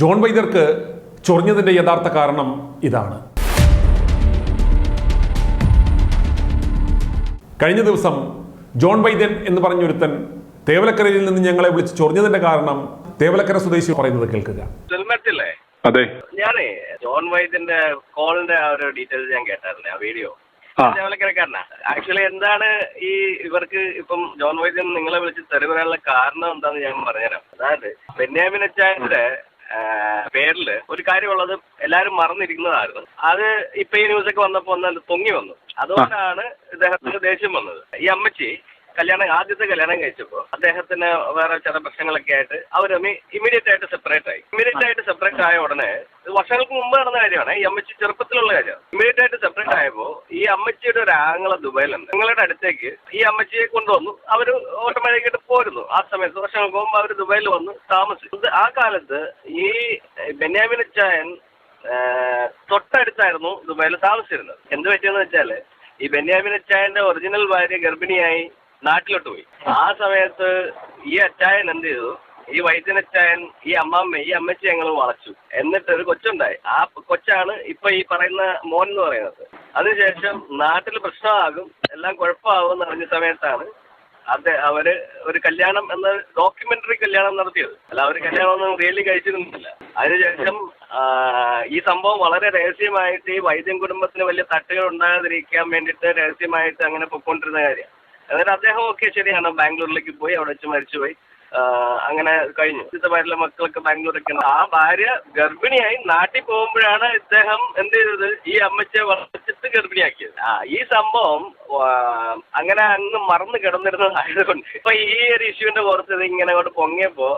John വൈദ്യർക്ക് ചൊറിഞ്ഞതിൻ്റെ യഥാർത്ഥ കാരണം ഇതാണ്. കഴിഞ്ഞ ദിവസം ജോൺ വൈദ്യൻ എന്ന് പറഞ്ഞൊരുത്തൻ തേവലക്കരയിൽ നിന്ന് ഞങ്ങളെ വിളിച്ച് ചൊറിഞ്ഞതിന്റെ കാരണം തേവലക്കര സ്വദേശി പറയുന്നത് കേൾക്കുക. അതെ, ഞാനേ ജോൺ വൈദ്യന്റെ കോളിന്റെ ആ ഒരു ഡീറ്റെയിൽസ് ഞാൻ കേട്ടായിരുന്നു, ആ വീഡിയോ. തേവലക്കരക്കാരനാ. ആക്ച്വലി എന്താണ് ഈ ഇവർക്ക് ഇപ്പം ജോൺ വൈദ്യൻ നിങ്ങളെ വിളിച്ച് തെരുവിനുള്ള കാരണം എന്താന്ന് ഞാൻ പറഞ്ഞുതരാം. അതായത് ബെന്യാമിൻ അച്ചായന്റെ പേരില് ഒരു കാര്യമുള്ളത് എല്ലാരും മറന്നിരിക്കുന്നതായിരുന്നു. അത് ഇപ്പൊ ഈ ന്യൂസൊക്കെ വന്നപ്പോ ഒന്ന് പൊങ്ങി വന്നു. അതുകൊണ്ടാണ് ഇദ്ദേഹത്തിന് ദേഷ്യം വന്നത്. ഈ അമ്മച്ചി ആദ്യത്തെ കല്യാണം കഴിച്ചപ്പോ അദ്ദേഹത്തിന് വേറെ ചില പ്രശ്നങ്ങളൊക്കെ ആയിട്ട് അവർ ഇമീഡിയറ്റ് ആയിട്ട് സെപ്പറേറ്റ് ആയി. ഇമീഡിയറ്റ് ആയിട്ട് സെപ്പറേറ്റ് ആയ ഉടനെ വർഷങ്ങൾക്ക് മുമ്പ് നടന്ന കാര്യമാണ്, ഈ അമ്മച്ചി ചെറുപ്പത്തിലുള്ള കാര്യം. ഇമീഡിയറ്റ് ആയിട്ട് സെപ്പറേറ്റ് ആയപ്പോ ഈ അമ്മച്ചിയുടെ ഒരു ആങ്ങള ദുബൈയിലുണ്ട്. നിങ്ങളുടെ അടുത്തേക്ക് ഈ അമ്മച്ചിയെ കൊണ്ടുവന്നു. അവര് ഓട്ടോമാറ്റിക്കായിട്ട് പോരുന്നു. ആ സമയത്ത് വർഷങ്ങൾക്ക് മുമ്പ് അവർ ദുബൈയിൽ വന്ന് താമസിച്ചു. ആ കാലത്ത് ഈ ബെന്യാമിൻ അച്ചായൻ തൊട്ടടുത്തായിരുന്നു ദുബൈയിൽ താമസിച്ചിരുന്നത്. എന്ത് പറ്റിയെന്ന് വെച്ചാല് ഈ ബെന്യാമിൻ അച്ചായന്റെ ഒറിജിനൽ ഭാര്യ ഗർഭിണിയായി നാട്ടിലോട്ട് പോയി. ആ സമയത്ത് ഈ അച്ചായൻ എന്ത് ചെയ്തു, ഈ വൈദ്യനച്ചായൻ ഈ അമ്മച്ചി ഞങ്ങൾ വളച്ചു. എന്നിട്ട് ഒരു കൊച്ചുണ്ടായി. ആ കൊച്ചാണ് ഇപ്പൊ ഈ പറയുന്ന മോൻ എന്ന് പറയുന്നത്. അതിനുശേഷം നാട്ടിൽ പ്രശ്നമാകും, എല്ലാം കുഴപ്പമാകും എന്ന് അറിഞ്ഞ സമയത്താണ് അവര് ഒരു കല്യാണം എന്ന ഡോക്യുമെന്ററി കല്യാണം നടത്തിയത്. അല്ല, അവർ കല്യാണം ഒന്നും റിയലി കഴിച്ചിരുന്നില്ല. അതിനുശേഷം ഈ സംഭവം വളരെ രഹസ്യമായിട്ട് ഈ വൈദ്യൻ കുടുംബത്തിന് വലിയ തട്ടുകൾ ഉണ്ടാകാതിരിക്കാൻ വേണ്ടിയിട്ട് രഹസ്യമായിട്ട് അങ്ങനെ പൊയ്ക്കൊണ്ടിരുന്ന കാര്യം. എന്നിട്ട് അദ്ദേഹം ഒക്കെ ശരിയാണ്, ബാംഗ്ലൂരിലേക്ക് പോയി, അവിടെ വെച്ച് മരിച്ചുപോയി. അങ്ങനെ കഴിഞ്ഞു. ഭാര്യയിലെ മക്കളൊക്കെ ബാംഗ്ലൂരൊക്കെ ഉണ്ട്. ആ ഭാര്യ ഗർഭിണിയായി നാട്ടിൽ പോകുമ്പോഴാണ് ഇദ്ദേഹം എന്ത് ചെയ്തത്, ഈ അമ്മച്ചിയെ വളർത്തിട്ട് ഗർഭിണിയാക്കിയത്. ഈ സംഭവം അങ്ങനെ അങ്ങ് മറന്നു കിടന്നിരുന്നതായതുകൊണ്ട് ഇപ്പൊ ഈ ഒരു ഇഷ്യൂവിന്റെ പുറത്ത് ഇത് ഇങ്ങനെ അങ്ങോട്ട് പൊങ്ങിയപ്പോ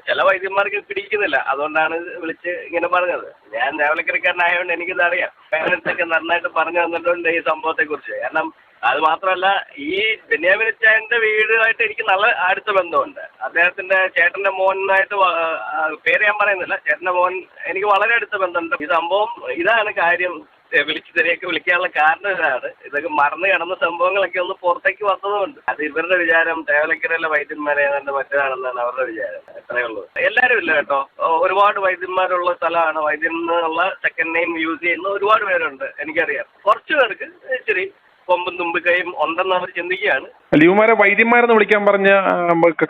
ചില വൈദ്യന്മാർക്ക് പിടിക്കുന്നില്ല. അതുകൊണ്ടാണ് വിളിച്ച് ഇങ്ങനെ പറഞ്ഞത്. ഞാൻ തേവലക്കരക്കാരനായതുകൊണ്ട് എനിക്കിത് അറിയാം. പേരൻസൊക്കെ നന്നായിട്ട് പറഞ്ഞു തന്നിട്ടുണ്ട് ഈ സംഭവത്തെ കുറിച്ച്. കാരണം അത് മാത്രമല്ല, ഈ ബെന്യാമിൻ അച്ചായന്റെ വീടുമായിട്ട് എനിക്ക് നല്ല അടുത്ത ബന്ധമുണ്ട്. അദ്ദേഹത്തിന്റെ ചേട്ടന്റെ മോനായിട്ട് പേര് ഞാൻ പറയുന്നില്ല, ചേട്ടന്റെ മോൻ എനിക്ക് വളരെ അടുത്ത ബന്ധമുണ്ട്. ഈ സംഭവം ഇതാണ് കാര്യം. വിളിക്കാനുള്ള കാരണം ഇതാണ്. ഇതൊക്കെ മറന്നു കിടന്ന സംഭവങ്ങളൊക്കെ ഒന്ന് പുറത്തേക്ക് വന്നതുകൊണ്ട് അത് ഇവരുടെ വിചാരം തേവലക്കരയിലെ വൈദ്യന്മാരെ മറ്റേതാണെന്നാണ് അവരുടെ വിചാരം. അത്രയേ ഉള്ളൂ. എല്ലാവരും ഇല്ല കേട്ടോ. ഒരുപാട് വൈദ്യന്മാരുള്ള സ്ഥലമാണ്. വൈദ്യൻ എന്നുള്ള സെക്കൻഡ് നെയിം യൂസ് ചെയ്യുന്ന ഒരുപാട് പേരുണ്ട്, എനിക്കറിയാം. കുറച്ചു പേർക്ക് ഇച്ചിരി കൊമ്പും തുമ്പിക്കൈയും ഉണ്ടെന്ന് അവർ ചിന്തിക്കുകയാണ്. ഇവന്മാരെ വൈദ്യന്മാരെന്ന് വിളിക്കാൻ പറഞ്ഞ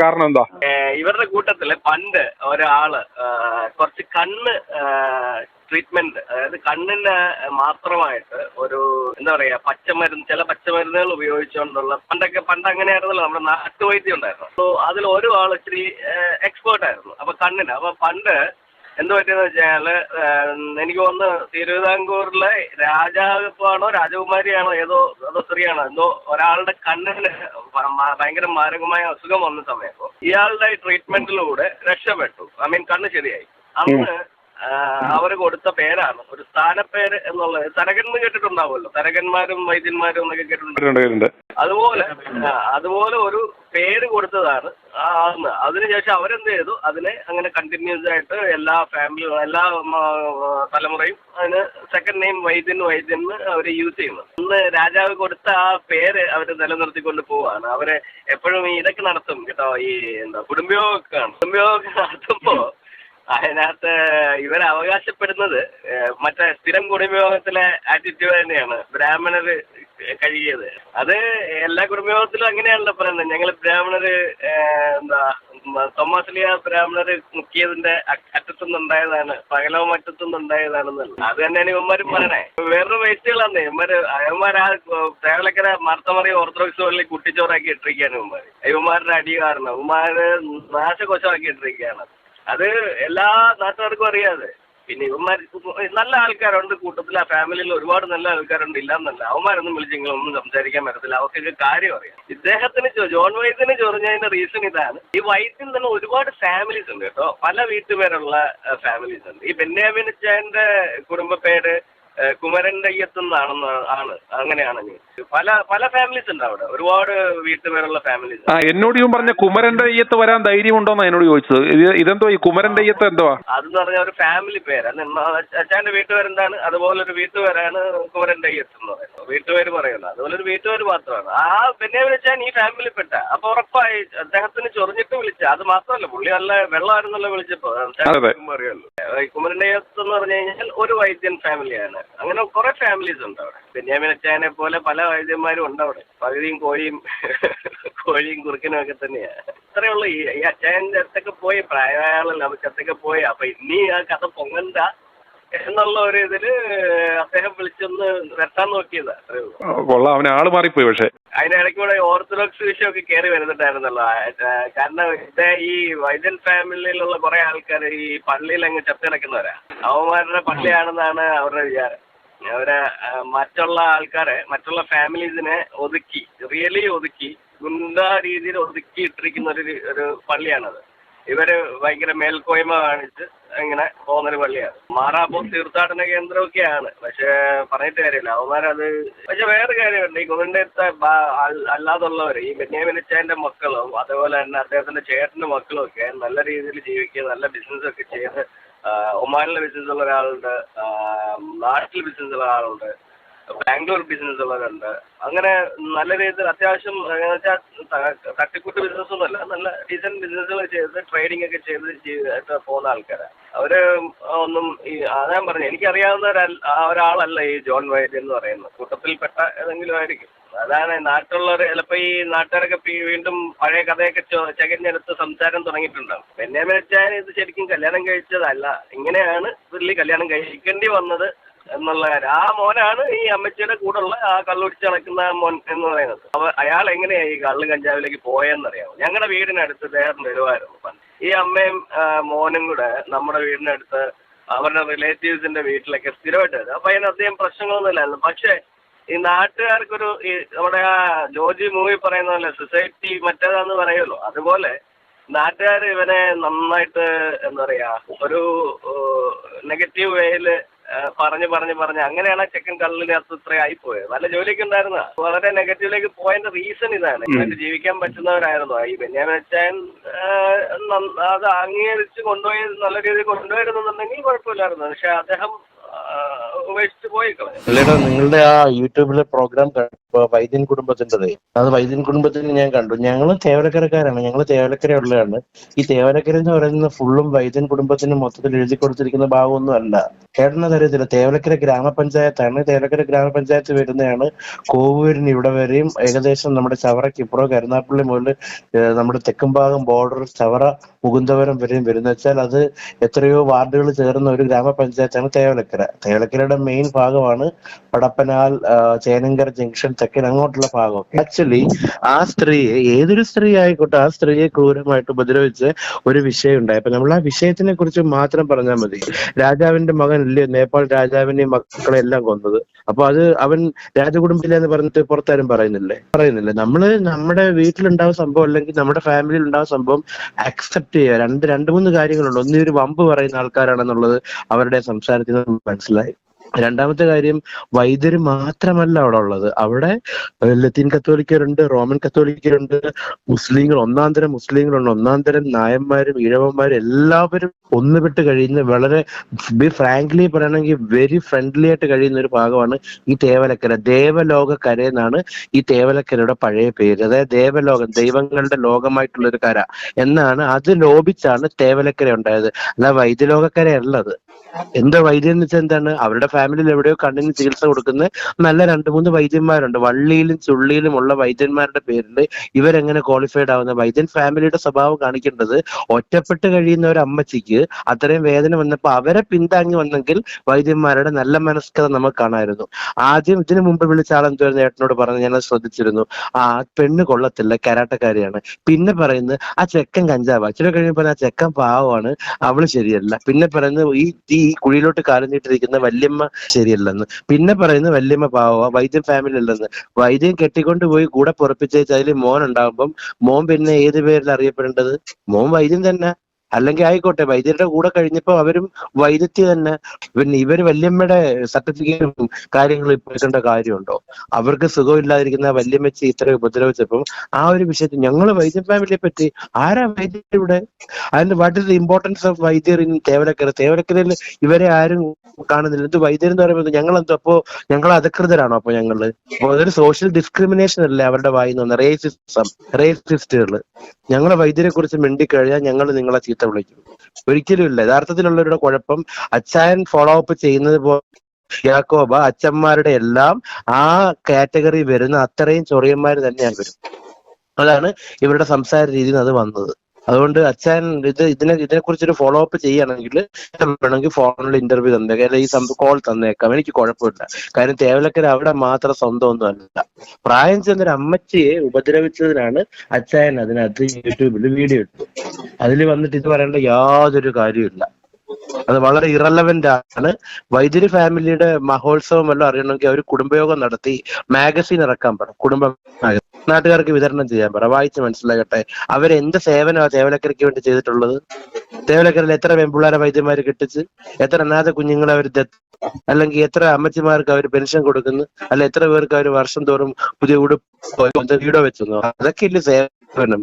കാരണം എന്താ? ഇവരുടെ കൂട്ടത്തില് പണ്ട് ഒരാള് കുറച്ച് കണ്ണ് ട്രീറ്റ്മെന്റ്, അതായത് കണ്ണിന് മാത്രമായിട്ട് ഒരു എന്താ പറയാ ചില പച്ചമരുന്നുകൾ ഉപയോഗിച്ചുകൊണ്ടുള്ള പണ്ട് അങ്ങനെയായിരുന്നല്ലോ, നമ്മുടെ നാട്ടുവൈദ്യം ഉണ്ടായിരുന്നു. സോ അതിൽ ഒരു ആൾ ഇച്ചിരി എക്സ്പേർട്ട് ആയിരുന്നു. അപ്പൊ കണ്ണിന് പണ്ട് എന്ത് പറ്റിയെന്ന് വെച്ചാല് എനിക്ക് തോന്നുന്നു തിരുവിതാംകൂറിലെ രാജാവാണോ രാജകുമാരിയാണോ അതോ സ്ത്രീയാണോ എന്തോ ഒരാളുടെ കണ്ണിന് ഭയങ്കര മാരകമായ അസുഖം വന്ന സമയത്തോ ഇയാളുടെ ട്രീറ്റ്മെന്റിലൂടെ രക്ഷപ്പെട്ടു. കണ്ണ് ശരിയായി. അന്ന് അവർ കൊടുത്ത പേരാണ് ഒരു സ്ഥാനപ്പേര് എന്നുള്ളത്. തരകൻ കേട്ടിട്ടുണ്ടാവുമല്ലോ, തരകന്മാരും വൈദ്യന്മാരും എന്നൊക്കെ കേട്ടിട്ടുണ്ട്. അതുപോലെ ഒരു പേര് കൊടുത്തതാണ് അന്ന്. അതിനുശേഷം അവരെന്ത് ചെയ്തു, അതിനെ അങ്ങനെ കണ്ടിന്യൂസ് ആയിട്ട് എല്ലാ തലമുറയും അതിന് സെക്കൻഡ് നെയിം വൈദ്യൻ അവർ യൂസ് ചെയ്യുന്നു. അന്ന് രാജാവ് കൊടുത്ത ആ പേര് അവർ നിലനിർത്തിക്കൊണ്ട് പോവാണ്. അവരെ എപ്പോഴും ഇതൊക്കെ നടത്തും കേട്ടോ, ഈ കുടുംബയോഗമൊക്കെ നടത്തുമ്പോ അതിനകത്ത് ഇവർ അവകാശപ്പെടുന്നത് മറ്റേ സ്ഥിരം കുടുംബയോഗത്തിലെ ആറ്റിറ്റ്യൂഡ് തന്നെയാണ് ബ്രാഹ്മണര് കഴുകിയത്. അത് എല്ലാ കുടുംബയോഗത്തിലും അങ്ങനെയാണല്ലോ പറയുന്നത്. ഞങ്ങൾ ബ്രാഹ്മണര് തോമാസ്ലിയ ബ്രാഹ്മണര് മുക്കിയതിന്റെ അറ്റത്തുനിന്നുണ്ടായതാണ്, പകലവും അറ്റത്തുനിന്നുണ്ടായതാണെന്നല്ല. അത് തന്നെയാണ് ഇവന്മാരും പറയണേ. വേറൊരു വേസ്റ്റുകളാണ് ഇവന്മാർ ആ തേവലക്കര മാർത്തമറി ഓർത്തഡോക്സ് പള്ളി കുട്ടിച്ചോറാക്കി ഇട്ടിരിക്കുകയാണ് ഇവന്മാരുടെ അടി കാരണം. ഇവന്മാര് നാശകോശമാക്കി ഇട്ടിരിക്കുകയാണ്. അത് എല്ലാ നാട്ടുകാർക്കും അറിയാതെ. പിന്നെ ഇവന്മാർ നല്ല ആൾക്കാരുണ്ട് കൂട്ടത്തിൽ, ആ ഫാമിലിയിൽ ഒരുപാട് നല്ല ആൾക്കാരുണ്ട്, ഇല്ലാന്നല്ല. അവന്മാരൊന്നും വിളിച്ചെങ്കിലും സംസാരിക്കാൻ പറ്റത്തില്ല. അവർക്കൊക്കെ കാര്യം അറിയാം. ഇദ്ദേഹത്തിന് ജോൺ വൈദ്യന് ചൊറിഞ്ഞതിന്റെ റീസൺ ഇതാണ്. ഈ വൈദ്യൻ തന്നെ ഒരുപാട് ഫാമിലീസ് ഉണ്ട് കേട്ടോ, പല വീട്ടുപേരുള്ള ഫാമിലീസ് ഉണ്ട്. ഈ ബെന്യാമിൻ അച്ചായന്റെ കുടുംബ പേര് കുമരന്റെ അയ്യത്തുനിന്നാണ്. അങ്ങനെയാണെങ്കിൽ പല ഫാമിലീസ് ഉണ്ട് അവിടെ, ഒരുപാട് വീട്ടുപേരുള്ള ഫാമിലീസ്. എന്നോട് ഇവൻ പറഞ്ഞ കുമരന്റെ അയ്യത്ത് വരാൻ ധൈര്യമുണ്ടോന്നാ എന്നോട് ചോദിച്ചത്. ഇതെന്തോ ഈ കുമരന്റെ അയ്യത്ത് എന്തുവാ? അതെന്ന് പറഞ്ഞ ഒരു ഫാമിലി പേരാണ്. അച്ഛന്റെ വീട്ടുപേരെന്താണ്, അതുപോലെ ഒരു വീട്ടുപേരാണ് കുമരന്റെ അയ്യത്ത് എന്ന് പറയുന്നത്. വീട്ടുപേര് പറയുന്നത് അതുപോലെ ഒരു വീട്ടുപേര് മാത്രമാണ്. ആ ബെന്യാമിൻ അച്ചായൻ ഈ ഫാമിലി പെട്ട. അപ്പൊ ഉറപ്പായി അദ്ദേഹത്തിന് ചൊറിഞ്ഞിട്ട് വിളിച്ച. അത് മാത്രമല്ല, പുള്ളി നല്ല വെള്ളമായിരുന്നല്ലോ വിളിച്ചപ്പോ, അറിയാമല്ലോ. കുമരണ്ടയത്ത് എന്ന് പറഞ്ഞു കഴിഞ്ഞാൽ ഒരു വൈദ്യൻ ഫാമിലിയാണ്. അങ്ങനെ കുറെ ഫാമിലീസ് ഉണ്ട് അവിടെ. ബെന്യാമിൻ അച്ചായനെ പോലെ പല വൈദ്യന്മാരും ഉണ്ട് അവിടെ. പകുതിയും കോഴിയും കുറുക്കനും ഒക്കെ തന്നെയാണ്. ഇത്രയുള്ള ഈ അച്ചായന്റെ അടുത്തൊക്കെ പോയി, പ്രായമായ ആളല്ല, അടുത്തൊക്കെ പോയി. അപ്പൊ ഇനി ആ കഥ പൊങ്ങണ്ട എന്നുള്ള ഒരു ഇതില് അദ്ദേഹം വിളിച്ചൊന്ന് നിർത്താൻ നോക്കിയതാ. കൊള്ളാം, അവന് ആള് മാറിപ്പോയി. പക്ഷെ അതിനിടയ്ക്ക് കൂടെ ഓർത്തഡോക്സ് വിഷയമൊക്കെ കയറി വരുന്നുണ്ടായിരുന്നല്ലോ. കാരണം ഈ വൈദ്യൻ ഫാമിലിയിലുള്ള കുറെ ആൾക്കാർ ഈ പള്ളിയിൽ അങ്ങ് ചത്തിടക്കുന്നവരാ. അവന്മാരുടെ പള്ളിയാണെന്നാണ് അവരുടെ വിചാരം. അവരെ മറ്റുള്ള ആൾക്കാരെ, മറ്റുള്ള ഫാമിലീസിനെ റിയലി ഒതുക്കി ഗുണ്ട രീതിയിൽ ഒതുക്കി ഇട്ടിരിക്കുന്ന ഒരു പള്ളിയാണത്. ഇവര് ഭയങ്കര മേൽക്കോയ്മ കാണിച്ച് ഇങ്ങനെ പോകുന്നൊരു പള്ളിയാണ്. മാറാപ്പോ തീർത്ഥാടന കേന്ദ്രമൊക്കെയാണ്. പക്ഷെ പറഞ്ഞിട്ട് കാര്യമില്ല, അവന്മാരത്. പക്ഷെ വേറെ കാര്യമുണ്ട്, ഈ കുമരണ്ടയത്തെ അല്ലാതുള്ളവർ, ഈ ബെന്യാമിൻ അച്ചായന്റെ മക്കളും അതേപോലെ തന്നെ അദ്ദേഹത്തിന്റെ ചേട്ടന്റെ മക്കളും ഒക്കെ നല്ല രീതിയിൽ ജീവിക്കുക, നല്ല ബിസിനസ് ഒക്കെ ചെയ്ത്, ഒമാനിലെ ബിസിനസ് ഉള്ള ഒരാളുണ്ട്, നാട്ടിൽ ബിസിനസ് ഉള്ള ആളുണ്ട്, ബാംഗ്ലൂർ ബിസിനസ് ഉള്ളവരുണ്ട്. അങ്ങനെ നല്ല രീതിയിൽ അത്യാവശ്യം തട്ടിക്കൂട്ട് ബിസിനസ് ഒന്നുമല്ല, നല്ല ഡീസന്റ് ബിസിനസ്സുകൾ ചെയ്ത് ട്രേഡിംഗ് ഒക്കെ ചെയ്ത് പോകുന്ന ആൾക്കാരാണ് അവര്. ഒന്നും ഞാൻ പറഞ്ഞു, എനിക്കറിയാവുന്ന ഒരാളല്ല ഈ ജോൺ വൈദ്യൻ എന്ന് പറയുന്നത്. കൂട്ടത്തിൽപ്പെട്ട ഏതെങ്കിലും ആയിരിക്കും. അതാണ് നാട്ടിലുള്ളവർ ചിലപ്പോ ഈ നാട്ടുകാരൊക്കെ വീണ്ടും പഴയ കഥയൊക്കെ ചകഞ്ഞെടുത്ത് സംസാരം തുടങ്ങിയിട്ടുണ്ടാവും. ബെന്യാമിൻ അച്ചായൻ ഇത് ശരിക്കും കല്യാണം കഴിച്ചതല്ല, ഇങ്ങനെയാണ് പുള്ളി കല്യാണം കഴിക്കേണ്ടി വന്നത് എന്നുള്ള കാര്യം. ആ മോനാണ് ഈ അമ്മച്ചിയുടെ കൂടെയുള്ള ആ കള്ളുടിച്ച് നടക്കുന്ന മോൻ എന്ന് പറയുന്നത്. അയാൾ എങ്ങനെയാ ഈ കള്ള് കഞ്ചാവിലേക്ക് പോയെന്നറിയാമോ? ഞങ്ങളുടെ വീടിനടുത്ത് വേറെ വരുമായിരുന്നു. ഈ അമ്മയും മോനും കൂടെ നമ്മുടെ വീടിനടുത്ത് അവരുടെ റിലേറ്റീവ്സിന്റെ വീട്ടിലൊക്കെ സ്ഥിരമായിട്ട് വരും. അപ്പൊ അതിന് അധികം പ്രശ്നങ്ങളൊന്നും ഇല്ലായിരുന്നു. പക്ഷെ ഈ നാട്ടുകാർക്കൊരു നമ്മുടെ ആ ജോർജി മൂവി പറയുന്ന പോലെ സൊസൈറ്റി മറ്റേതാന്ന് പറയുമല്ലോ, അതുപോലെ നാട്ടുകാർ ഇവനെ നന്നായിട്ട് എന്താ പറയാ ഒരു നെഗറ്റീവ് വേയില് പറഞ്ഞ് അങ്ങനെയാണ് ചെക്കൻ കള്ളിനകത്ത് ഇത്ര ആയിപ്പോയത്. നല്ല ജോലിയൊക്കെ ഉണ്ടായിരുന്ന വളരെ നെഗറ്റീവിലേക്ക് പോയതിന്റെ റീസൺ ഇതാണ്. ജീവിക്കാൻ പറ്റുന്നവരായിരുന്നു ഈ ബെന്യാമിൻ അച്ചായൻ. അത് അംഗീകരിച്ച് കൊണ്ടുപോയി നല്ല രീതിയിൽ കൊണ്ടുപോയിരുന്നുണ്ടെങ്കിൽ കുഴപ്പമില്ലായിരുന്നു. പക്ഷെ അദ്ദേഹം ഉപേക്ഷിച്ച് പോയി കളഞ്ഞു. നിങ്ങളുടെ ആ യൂട്യൂബിലെ പ്രോഗ്രാം വൈദ്യൻ കുടുംബത്തിൻ്റെത്, അത് വൈദ്യൻ കുടുംബത്തിന് ഞാൻ കണ്ടു. ഞങ്ങള് തേവലക്കരക്കാരാണ്, ഞങ്ങള് തേവലക്കര ഉള്ളതാണ്. ഈ തേവലക്കര എന്ന് പറയുന്നത് ഫുള്ളും വൈദ്യൻ കുടുംബത്തിന് മൊത്തത്തിൽ എഴുതി കൊടുത്തിരിക്കുന്ന ഭാഗമൊന്നും അല്ല. ചേട്ടനത് അറിയത്തില്ല, തേവലക്കര ഗ്രാമപഞ്ചായത്താണ്. തേവലക്കര ഗ്രാമപഞ്ചായത്ത് വരുന്നതാണ് കോവൂരിന് ഇവിടെ വരെയും ഏകദേശം നമ്മുടെ ചവറക്കിപ്പുറം കരുനാപ്പള്ളി മുതൽ നമ്മുടെ തെക്കും ഭാഗം ബോർഡർ ചവറ മുകുന്ദപുരം വരെയും വരുന്ന വെച്ചാൽ അത് എത്രയോ വാർഡുകൾ ചേർന്ന ഒരു ഗ്രാമപഞ്ചായത്താണ് തേവലക്കര. തേവലക്കരയുടെ മെയിൻ ഭാഗമാണ് പടപ്പനാൽ, ചേനങ്കര ജംഗ്ഷൻ, തെക്കൻ അങ്ങോട്ടുള്ള ഭാഗം. ആക്ച്വലി ആ സ്ത്രീയെ, ഏതൊരു സ്ത്രീ ആയിക്കോട്ടെ, ആ സ്ത്രീയെ ക്രൂരമായിട്ട് ഉപദ്രവിച്ച് ഒരു വിഷയം ഉണ്ടായി. അപ്പൊ നമ്മൾ ആ വിഷയത്തിനെ കുറിച്ച് മാത്രം പറഞ്ഞാൽ മതി. രാജാവിന്റെ മകൻ ഇല്ലേ നേപ്പാൾ രാജാവിനെയും മക്കളെ എല്ലാം കൊന്നത്. അപ്പൊ അത് അവൻ രാജകുടുംബത്തിലെന്ന് പറഞ്ഞിട്ട് പുറത്താരും പറയുന്നില്ലേ? നമ്മള് നമ്മുടെ വീട്ടിലുണ്ടാവുന്ന സംഭവം അല്ലെങ്കിൽ നമ്മുടെ ഫാമിലിയിൽ ഉണ്ടാവുന്ന സംഭവം അക്സെപ്റ്റ് ചെയ്യുക. രണ്ട് മൂന്ന് കാര്യങ്ങളുണ്ട്. ഒന്ന്, ഒരു വമ്പ് പറയുന്ന ആൾക്കാരാണെന്നുള്ളത് അവരുടെ സംസാരത്തിൽ നിന്ന് മനസ്സിലായി. രണ്ടാമത്തെ കാര്യം, വൈദ്യര് മാത്രമല്ല അവിടെ ഉള്ളത്. അവിടെ ലത്തീൻ കത്തോലിക്കരുണ്ട്, റോമൻ കത്തോലിക്കരുണ്ട്, മുസ്ലിങ്ങൾ, ഒന്നാന്തരം മുസ്ലിങ്ങളുണ്ട്, ഒന്നാന്തരം നായന്മാരും ഈഴവന്മാരും എല്ലാവരും ഒന്നുവിട്ട് കഴിയുന്ന, വളരെ ഫ്രാങ്ക്ലി പറയണമെങ്കിൽ വെരി ഫ്രണ്ട്ലി ആയിട്ട് കഴിയുന്ന ഒരു ഭാഗമാണ് ഈ തേവലക്കര. ദേവലോകക്കര എന്നാണ് ഈ തേവലക്കരയുടെ പഴയ പേര്. അതായത് ദേവലോകം, ദൈവങ്ങളുടെ ലോകമായിട്ടുള്ള ഒരു കര എന്നാണ്. അത് ലോപിച്ചാണ് തേവലക്കര ഉണ്ടായത്, അല്ല വൈദ്യലോകക്കരയല്ലത്. എന്താ വൈദ്യം എന്ന് വെച്ചാൽ എന്താണ്? അവരുടെ ഫാമിലിയിൽ എവിടെയോ കണ്ണിന് ചികിത്സ കൊടുക്കുന്ന നല്ല 2-3 വൈദ്യന്മാരുണ്ട്. വള്ളിയിലും ചുള്ളിയിലും ഉള്ള വൈദ്യന്മാരുടെ പേരിൽ ഇവരെങ്ങനെ ക്വാളിഫൈഡ് ആവുന്ന? വൈദ്യൻ ഫാമിലിയുടെ സ്വഭാവം കാണിക്കേണ്ടത്, ഒറ്റപ്പെട്ട് കഴിയുന്ന ഒരു അമ്മച്ചിക്ക് അത്രയും വേദന വന്നപ്പോൾ അവരെ പിന്താങ്ങി വന്നെങ്കിൽ വൈദ്യന്മാരുടെ നല്ല മനസ്കത നമുക്ക് കാണാമായിരുന്നു. ആദ്യം ഇതിനു മുമ്പ് വിളിച്ച ആളെന്തായിരുന്നു ഏട്ടനോട് പറഞ്ഞത്, ഞാനത് ശ്രദ്ധിച്ചിരുന്നു. ആ പെണ്ണ് കൊള്ളത്തില്ല, കരാട്ടക്കാരിയാണ്. പിന്നെ പറയുന്നത് ആ ചെക്കൻ കഞ്ചാവാ. ചില കഴിയുമ്പോൾ ആ ചെക്കൻ പാവമാണ്, അവള് ശരിയല്ല. പിന്നെ പറയുന്നത് ഈ കുഴിയിലോട്ട് കാലഞ്ഞിട്ടിരിക്കുന്ന വല്യമ്മ ശരിയല്ലെന്ന്. പിന്നെ പറയുന്നത് വല്യമ്മ പാവ, വൈദ്യൻ ഫാമിലി അല്ലെന്ന്. വൈദ്യം കെട്ടിക്കൊണ്ട് പോയി കൂടെ പൊറപ്പിച്ചേച്ച് അതിൽ മോൻ ഉണ്ടാകുമ്പം മോൻ പിന്നെ ഏത് പേരിൽ അറിയപ്പെടേണ്ടത്? മോൻ വൈദ്യൻ തന്നെ. അല്ലെങ്കിൽ ആയിക്കോട്ടെ, വൈദ്യരുടെ കൂടെ കഴിഞ്ഞപ്പോ അവരും വൈദ്യത്തി തന്നെ. പിന്നെ ഇവര് വല്യമ്മയുടെ സർട്ടിഫിക്കറ്റും കാര്യങ്ങളും ഇപ്പൊ എടുക്കേണ്ട കാര്യമുണ്ടോ? അവർക്ക് സുഖമില്ലാതിരിക്കുന്ന വല്യമ്മച്ചി ഇത്ര ഉപദ്രവിച്ചപ്പം ആ ഒരു വിഷയത്തിൽ ഞങ്ങള് വൈദ്യൻ ഫാമിലിയെ പറ്റി ആരാ വൈദ്യർ ഇവിടെ? അതിന്റെ what is the importance of vaidyar in Thevalakkara? തേവലക്കരയിൽ ഇവരെ ആരും കാണുന്നില്ല. എന്ത് വൈദ്യർ എന്ന് പറയുമ്പോൾ ഞങ്ങളെന്തോ അപ്പോ ഞങ്ങൾ അധികൃതരാണോ? അപ്പൊ ഞങ്ങള് അതൊരു സോഷ്യൽ ഡിസ്ക്രിമിനേഷൻ അല്ലേ അവരുടെ വായിന്ന് വന്ന റേസിസ്റ്റുകള്. ഞങ്ങളെ വൈദ്യരെ കുറിച്ച് മിണ്ടിക്കഴിഞ്ഞാൽ ഞങ്ങൾ നിങ്ങളെ ചീത്ത വിളിക്കും. ഒരിക്കലും ഇല്ല. യഥാർത്ഥത്തിലുള്ളവരുടെ കുഴപ്പം അച്ചായൻ ഫോളോ അപ്പ് ചെയ്യുന്നത് പോലെ യാക്കോബ അച്ഛന്മാരുടെ എല്ലാം ആ കാറ്റഗറി വരുന്ന അത്രയും ചൊറിയന്മാർ തന്നെയാണ് വരും. അതാണ് ഇവരുടെ സംസാര രീതിയിൽ അത് വന്നത്. അതുകൊണ്ട് അച്ഛൻ ഇതിനെക്കുറിച്ചൊരു ഫോളോ അപ്പ് ചെയ്യുകയാണെങ്കിൽ വേണമെങ്കിൽ ഫോണിൽ ഇന്റർവ്യൂ തന്നേക്കാം, അല്ലെങ്കിൽ ഈ കോൾ തന്നേക്കാം, എനിക്ക് കുഴപ്പമില്ല. കാര്യം തേവലക്കര അവിടെ മാത്രം സ്വന്തമൊന്നും അല്ല. പ്രായം ചെന്നൊരു അമ്മച്ചിയെ ഉപദ്രവിച്ചതിനാണ് അച്ഛൻ അതിനകത്ത് യൂട്യൂബിൽ വീഡിയോ ഇട്ടു. അതിൽ വന്നിട്ട് ഇത് പറയേണ്ട യാതൊരു കാര്യമില്ല. അത് വളരെ ഇറലവന്റ് ആണ്. വൈദ്യുതി ഫാമിലിയുടെ മഹോത്സവം വല്ലതും അറിയണമെങ്കിൽ അവർ കുടുംബയോഗം നടത്തി മാഗസീൻ ഇറക്കാൻ പറ, കുടുംബ നാട്ടുകാർക്ക് വിതരണം ചെയ്യാൻ പറ, വായിച്ച് മനസ്സിലാകട്ടെ അവരെന്ത് സേവനമാണ് തേവലക്കരയ്ക്ക് വേണ്ടി ചെയ്തിട്ടുള്ളത്. തേവലക്കരയിൽ എത്ര പെൺപിള്ളേരെ വൈദ്യന്മാര് കെട്ടിച്ച്, എത്ര അനാഥ കുഞ്ഞുങ്ങളെ അവർ അല്ലെങ്കിൽ എത്ര അമ്മച്ചിമാർക്ക് അവർ പെൻഷൻ കൊടുക്കുന്നു, അല്ല എത്ര പേർക്ക് അവർ വർഷം തോറും പുതിയ ഉടുപ്പ് വീടോ വെച്ചു. അതൊക്കെ ഇല്ല സേവനം.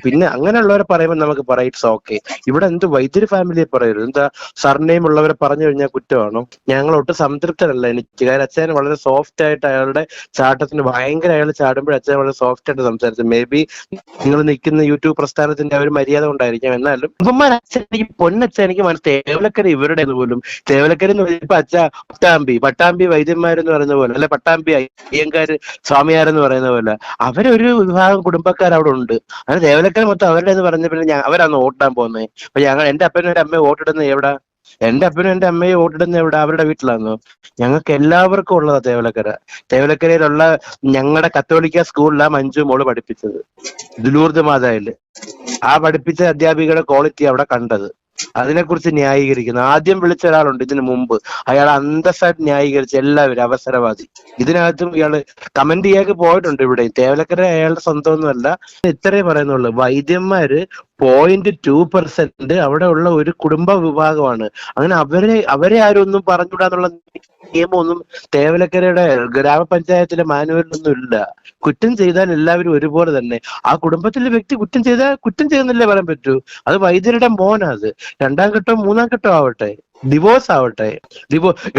പിന്നെ അങ്ങനെയുള്ളവരെ പറയുമ്പോൾ നമുക്ക് പറയാം ഇറ്റ്സ് ഓക്കെ. ഇവിടെ എന്ത് വൈദ്യുതി ഫാമിലിയെ പറയരുത്. എന്താ സർനെയിം ഉള്ളവരെ പറഞ്ഞു കഴിഞ്ഞാൽ കുറ്റമാണോ? ഞങ്ങൾ ഒട്ടും സംതൃപ്തരല്ല. എനിക്ക് കാര്യം അച്ഛൻ വളരെ സോഫ്റ്റ് ആയിട്ട് അയാളുടെ ചാട്ടത്തിന് ഭയങ്കര അയാൾ ചാടുമ്പോൾ അച്ഛൻ വളരെ സോഫ്റ്റ് ആയിട്ട് സംസാരിച്ചു. മേ ബി നിങ്ങൾ നിൽക്കുന്ന യൂട്യൂബ് പ്രസ്ഥാനത്തിന്റെ ഒരു മര്യാദ കൊണ്ടായിരിക്കാം. എന്നാലും അച്ഛൻ എനിക്ക് പൊന്നച്ഛൻ എനിക്ക് തേവലക്കര ഇവരുടെ പോലും തേവലക്കര എന്ന് പറയുമ്പോ അച്ഛ പട്ടാമ്പി വൈദ്യന്മാരെന്ന് പറയുന്ന പോലെ, അല്ലെ പട്ടാമ്പി അയ്യങ്കാര് സ്വാമിയാരെന്ന് പറയുന്ന പോലെ അവരൊരു വിഭാഗം കുടുംബക്കാർ അവിടെ ഉണ്ട്. അങ്ങനെ തേവലക്കര മൊത്തം അവരുടെ എന്ന് പറഞ്ഞ പിന്നെ അവരാണ് വോട്ടിടാൻ പോകുന്നത്. അപ്പൊ എന്റെ അപ്പനും എന്റെ അമ്മയും വോട്ടിടുന്നത് എവിടെ? എന്റെ അപ്പനും എന്റെ അമ്മയും വോട്ടിടുന്നത് എവിടെ? അവരുടെ വീട്ടിലാണോ? ഞങ്ങൾക്ക് എല്ലാവർക്കും ഉള്ളതാ തേവലക്കര. തേവലക്കരയിലുള്ള ഞങ്ങളുടെ കത്തോലിക്ക സ്കൂളിലാണ് മഞ്ജു മോള് പഠിപ്പിച്ചത്, ദുലൂർദ് മാതായില്. ആ പഠിപ്പിച്ച അധ്യാപികയുടെ ക്വാളിറ്റി അവിടെ കണ്ടത്. അതിനെക്കുറിച്ച് ന്യായീകരിക്കുന്നു. ആദ്യം വിളിച്ച ഒരാളുണ്ട് ഇതിനു മുമ്പ്, അയാൾ അന്തസ്സായിട്ട് ന്യായീകരിച്ച് എല്ലാവരും അവസരവാദി. ഇതിനകത്തും ഇയാള് കമന്റ് ചെയ്യാൻ പോയിട്ടുണ്ട്. ഇവിടെ തേവലക്കര അയാളുടെ സ്വന്തമൊന്നുമല്ല. ഇത്രേ പറയുന്നുള്ളൂ, വൈദ്യന്മാര് 0.2% അവിടെ ഉള്ള ഒരു കുടുംബ വിഭാഗമാണ്. അങ്ങനെ അവരെ ആരും ഒന്നും പറഞ്ഞുകൂടാന്നുള്ള നിയമമൊന്നും തേവലക്കരയുടെ ഗ്രാമപഞ്ചായത്തിലെ മാനുവലിലൊന്നും ഇല്ല. കുറ്റം ചെയ്താൽ എല്ലാവരും ഒരുപോലെ തന്നെ. ആ കുടുംബത്തിലെ വ്യക്തി കുറ്റം ചെയ്താൽ കുറ്റം ചെയ്യുന്നല്ലേ പറയാൻ പറ്റൂ. അത് വൈദ്യരുടെ മോനാത്. 2ാം ഘട്ടം 3ാം ഘട്ടം ആവട്ടെ, ഡിവോഴ്സ് ആവട്ടെ.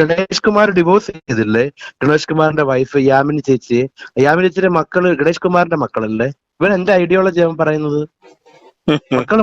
ഗണേഷ് കുമാർ ഡിവോഴ്സ് ചെയ്തില്ലേ? ഗണേഷ് കുമാറിന്റെ വൈഫ് യാമിനി ചേച്ചിയുടെ മക്കള് ഗണേഷ് കുമാറിന്റെ മക്കളല്ലേ? ഇവൻ എന്റെ ഐഡിയോളജി അവൻ പറയുന്നത്.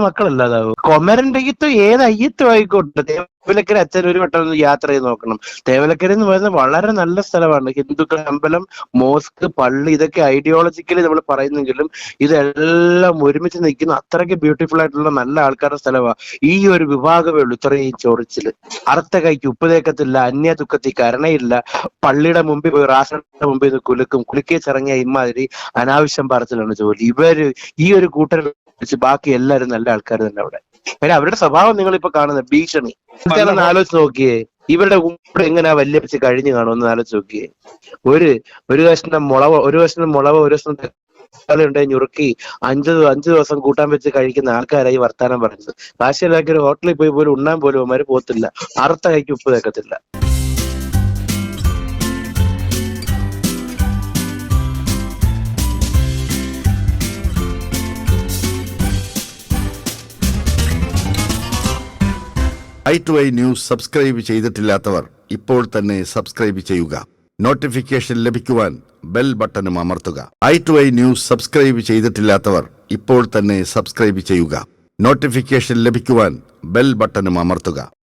മക്കളല്ലാതാവും. കൊമരന്റെ അയ്യത്തോ ഏത് അയ്യത്തോ ആയിക്കോട്ടെ, തേവലക്കര അച്ഛൻ ഒരു വട്ടം ഒന്ന് യാത്ര ചെയ്ത് നോക്കണം. തേവലക്കര എന്ന് പറയുന്നത് വളരെ നല്ല സ്ഥലമാണ്. ഹിന്ദുക്കൾ അമ്പലം, മോസ്ക്, പള്ളി, ഇതൊക്കെ ഐഡിയോളജിക്കലി നമ്മൾ പറയുന്നെങ്കിലും ഇതെല്ലാം ഒരുമിച്ച് നിൽക്കുന്ന അത്രയ്ക്ക് ബ്യൂട്ടിഫുൾ ആയിട്ടുള്ള നല്ല ആൾക്കാരുടെ സ്ഥലമാണ്. ഈ ഒരു വിഭാഗമേ ഉള്ളൂ ഇത്രയും ചൊറിച്ചില്. അറുത്ത കൈക്ക് ഉപ്പ് തേക്കത്തില്ല, അന്യ ദുഃഖത്തിൽ കരുണയില്ല, പള്ളിയുടെ മുമ്പിൽ പോയി റാഷന്റെ മുമ്പിൽ നിന്ന് കുലുക്കേച്ചിറങ്ങിയ ഇമാതിരി അനാവശ്യം പറച്ചിലാണ് ജോലി. ഈ ഒരു കൂട്ടർ ബാക്കി എല്ലാവരും നല്ല ആൾക്കാർ തന്നെ അവിടെ. കാര്യം അവരുടെ സ്വഭാവം നിങ്ങളിപ്പോ കാണുന്ന ഭീഷണി ഒന്ന് ആലോചിച്ച് നോക്കിയേ. ഇവരുടെ കൂടെ എങ്ങനെയാ വല്യ വെച്ച് കഴിഞ്ഞു കാണുമെന്ന് ആലോചിച്ച് നോക്കിയേ. ഒരു കഷ്ണം മുളവ് ഒരു കഷ്ണം ഉണ്ടെങ്കിൽ ഞുറുക്കി 5 ദിവസം കൂട്ടാൻ വെച്ച് കഴിക്കുന്ന ആൾക്കാരായി വർത്താനം പറഞ്ഞത്. കാശിലാക്കി ഒരു ഹോട്ടലിൽ പോയി പോലും ഉണ്ണാൻ പോലും അവന്മാര് പോത്തില്ല. അറുത്ത കൈക്ക് ഉപ്പ് തേക്കത്തില്ല. i2i ന്യൂസ് സബ്സ്ക്രൈബ് ചെയ്തിട്ടില്ലാത്തവർ ഇപ്പോൾ തന്നെ സബ്സ്ക്രൈബ് ചെയ്യുക. നോട്ടിഫിക്കേഷൻ ലഭിക്കുവാൻ ബെൽ ബട്ടണും അമർത്തുക. i2i ന്യൂസ് സബ്സ്ക്രൈബ് ചെയ്തിട്ടില്ലാത്തവർ ഇപ്പോൾ തന്നെ സബ്സ്ക്രൈബ് ചെയ്യുക. നോട്ടിഫിക്കേഷൻ ലഭിക്കുവാൻ ബെൽ ബട്ടണും അമർത്തുക.